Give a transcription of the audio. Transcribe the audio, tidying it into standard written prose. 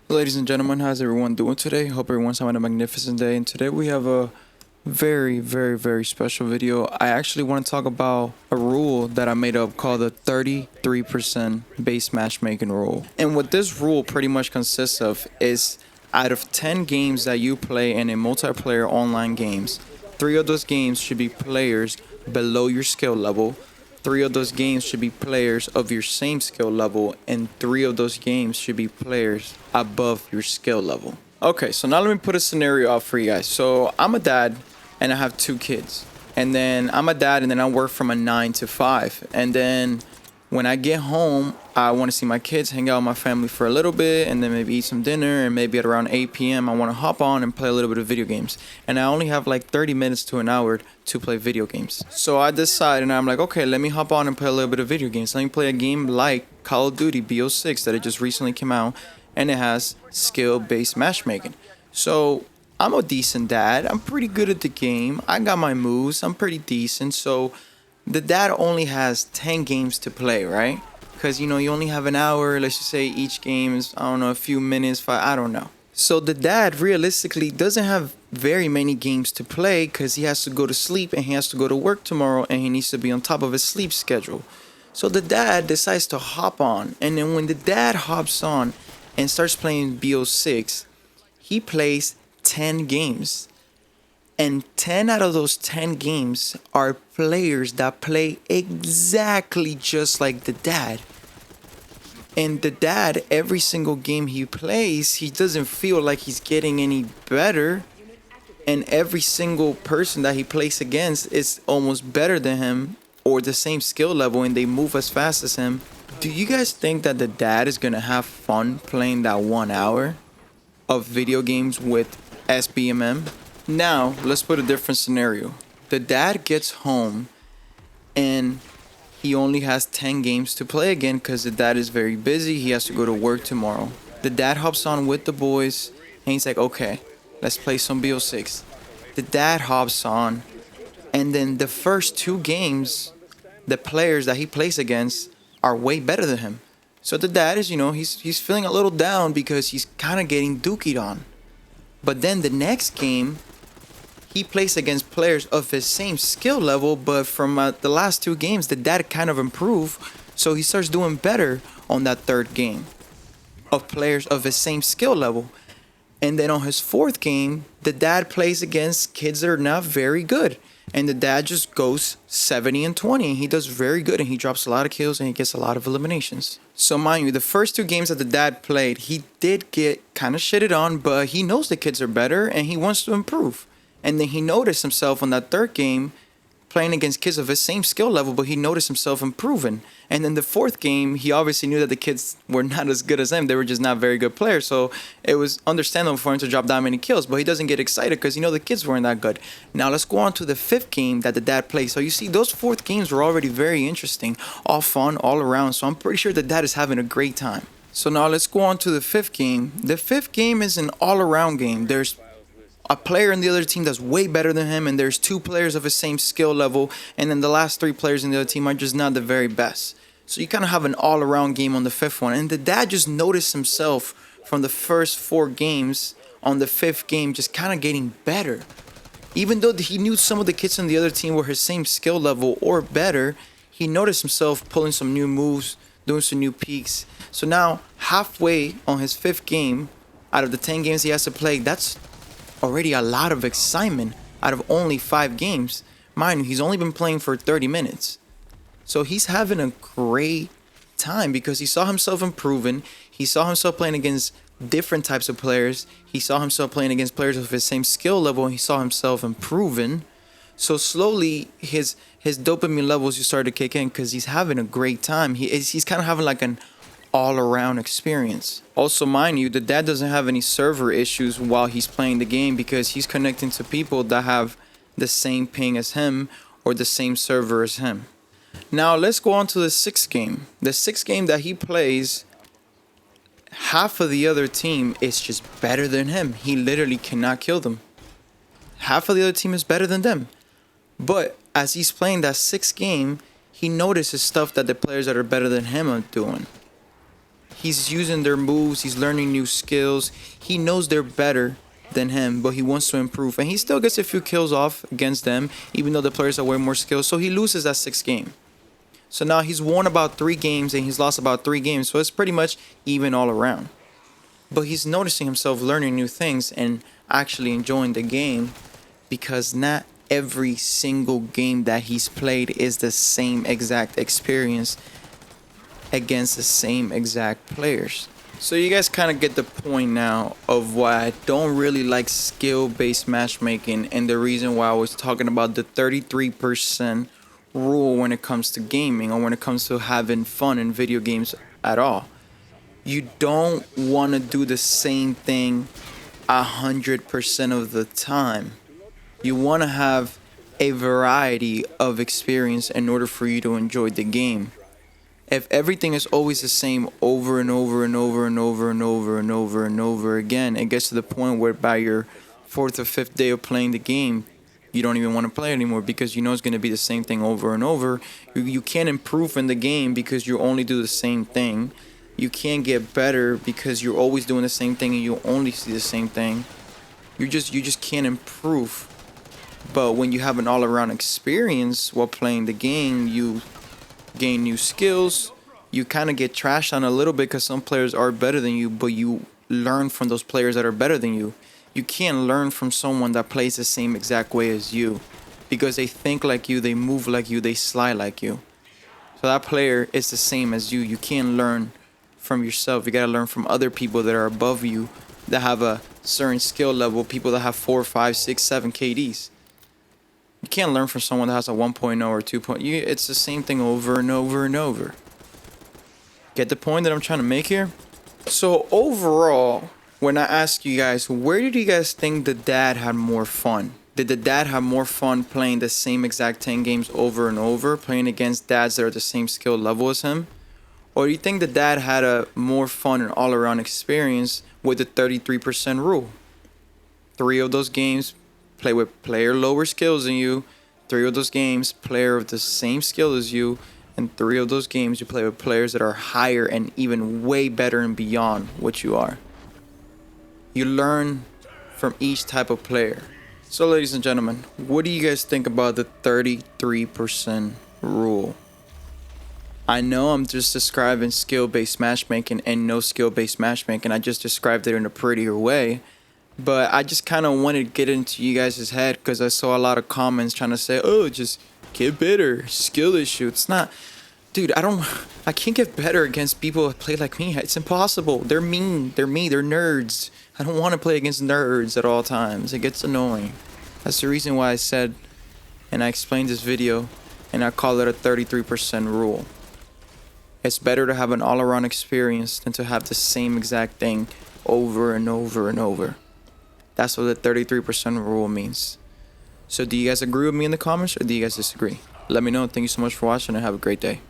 Ladies and gentlemen, how's everyone doing today? Hope everyone's having a magnificent day. And today we have a very special video. I actually want to talk about a rule that I made up called the 33% base matchmaking rule. And what this rule pretty much consists of is out of 10 games that you play in a multiplayer online games, 3 of those games should be players below your skill level. 3 of those games should be players of your same skill level, and 3 of those games should be players above your skill level. Okay, so now let me put a scenario out for you guys. So I'm a dad and I have 2 kids. And then I'm a dad and then I work from a 9 to 5. And then when I get home, I want to see my kids, hang out with my family for a little bit, and then maybe eat some dinner. And maybe at around 8 p.m., I want to hop on and play a little bit of video games. And I only have like 30 minutes to an hour to play video games. So I decide and I'm like, okay, let me hop on and play a little bit of video games. Let me play a game like Call of Duty BO6 that it just recently came out, and it has skill-based matchmaking. So I'm a decent dad. I'm pretty good at the game. I got my moves. I'm pretty decent. So the dad only has 10 games to play, right? Because, you only have an hour. Let's just say each game is, I don't know, a few minutes, I don't know. So the dad realistically doesn't have very many games to play because he has to go to sleep and he has to go to work tomorrow and he needs to be on top of his sleep schedule. So the dad decides to hop on. And then when the dad hops on and starts playing BO6, he plays 10 games. And 10 out of those 10 games are players that play exactly just like the dad. And the dad, every single game he plays, he doesn't feel like he's getting any better. And every single person that he plays against is almost better than him or the same skill level, and they move as fast as him. Do you guys think that the dad is going to have fun playing that 1 hour of video games with SBMM? Now, let's put a different scenario. The dad gets home and he only has 10 games to play again because the dad is very busy. He has to go to work tomorrow. The dad hops on with the boys and he's like, okay, let's play some BO6. The dad hops on, and then the first 2 games, the players that he plays against are way better than him. So the dad is, he's feeling a little down because he's kind of getting dookied on. But then the next game, he plays against players of his same skill level, but from the last 2 games, the dad kind of improved, so he starts doing better on that 3rd game of players of his same skill level. And then on his 4th game, the dad plays against kids that are not very good, and the dad just goes 70 and 20, and he does very good, and he drops a lot of kills, and he gets a lot of eliminations. So mind you, the first 2 games that the dad played, he did get kind of shitted on, but he knows the kids are better, and he wants to improve. And then he noticed himself on that 3rd game playing against kids of his same skill level, but he noticed himself improving. And then the 4th game, he obviously knew that the kids were not as good as him. They were just not very good players. So it was understandable for him to drop that many kills, but he doesn't get excited because, the kids weren't that good. Now let's go on to the 5th game that the dad played. So you see, those 4th games were already very interesting, all fun, all around. So I'm pretty sure the dad is having a great time. So now let's go on to the 5th game. The 5th game is an all-around game. There's a player in the other team that's way better than him, and there's 2 players of his same skill level, and then the last 3 players in the other team are just not the very best. So you kind of have an all-around game on the 5th one, and the dad just noticed himself from the first 4 games on the 5th game just kind of getting better. Even though he knew some of the kids on the other team were his same skill level or better, he noticed himself pulling some new moves, doing some new peaks. So now, halfway on his 5th game, out of the 10 games he has to play, that's already a lot of excitement out of only 5 games. Mind you, he's only been playing for 30 minutes. So he's having a great time because he saw himself improving. He saw himself playing against different types of players. He saw himself playing against players of his same skill level, and he saw himself improving. So slowly his dopamine levels just started to kick in because he's having a great time. He's kind of having like an all-around experience. Also, mind you, the dad doesn't have any server issues while he's playing the game because he's connecting to people that have the same ping as him or the same server as him. Now let's go on to the 6th game. The 6th game that he plays, half of the other team is just better than him. He literally cannot kill them. Half of the other team is better than them. But as he's playing that 6th game, he notices stuff that the players that are better than him are doing. He's using their moves, he's learning new skills. He knows they're better than him, but he wants to improve. And he still gets a few kills off against them, even though the players have way more skills. So he loses that 6th game. So now he's won about 3 games and he's lost about 3 games. So it's pretty much even all around. But he's noticing himself learning new things and actually enjoying the game, because not every single game that he's played is the same exact experience against the same exact players. So you guys kind of get the point now of why I don't really like skill-based matchmaking, and the reason why I was talking about the 33% rule when it comes to gaming, or when it comes to having fun in video games at all. You don't want to do the same thing 100% of the time. You want to have a variety of experience in order for you to enjoy the game. If everything is always the same over and over and over and over and over and over and over again, it gets to the point where by your 4th or 5th day of playing the game, you don't even want to play anymore, because you know it's going to be the same thing over and over. You can't improve in the game because you only do the same thing. You can't get better because you're always doing the same thing and you only see the same thing. You just can't improve. But when you have an all-around experience while playing the game, you gain new skills. You kind of get trashed on a little bit because some players are better than you, but you learn from those players that are better than you. You can't learn from someone that plays the same exact way as you, because they think like you, they move like you, they slide like you. So that player is the same as you. You can't learn from yourself. You gotta learn from other people that are above you, that have a certain skill level, people that have 4, 5, 6, 7 KDs. You can't learn from someone that has a 1.0 or 2.0. It's the same thing over and over and over. Get the point that I'm trying to make here? So overall, when I ask you guys, where did you guys think the dad had more fun? Did the dad have more fun playing the same exact 10 games over and over, playing against dads that are the same skill level as him? Or do you think the dad had a more fun and all-around experience with the 33% rule? 3 of those games, play with player lower skills than you. 3 of those games, player of the same skill as you. And 3 of those games, you play with players that are higher and even way better and beyond what you are. You learn from each type of player. So ladies and gentlemen, what do you guys think about the 33% rule? I know I'm just describing skill-based matchmaking and no skill-based matchmaking. I just described it in a prettier way. But I just kind of wanted to get into you guys' head, because I saw a lot of comments trying to say, oh, just get better, skill issue. It's not. Dude, I can't get better against people that play like me. It's impossible. They're mean. They're me. They're nerds. I don't want to play against nerds at all times. It gets annoying. That's the reason why I said, and I explained this video, and I call it a 33% rule. It's better to have an all-around experience than to have the same exact thing over and over and over. That's what the 33% rule means. So do you guys agree with me in the comments, or do you guys disagree? Let me know. Thank you so much for watching, and have a great day.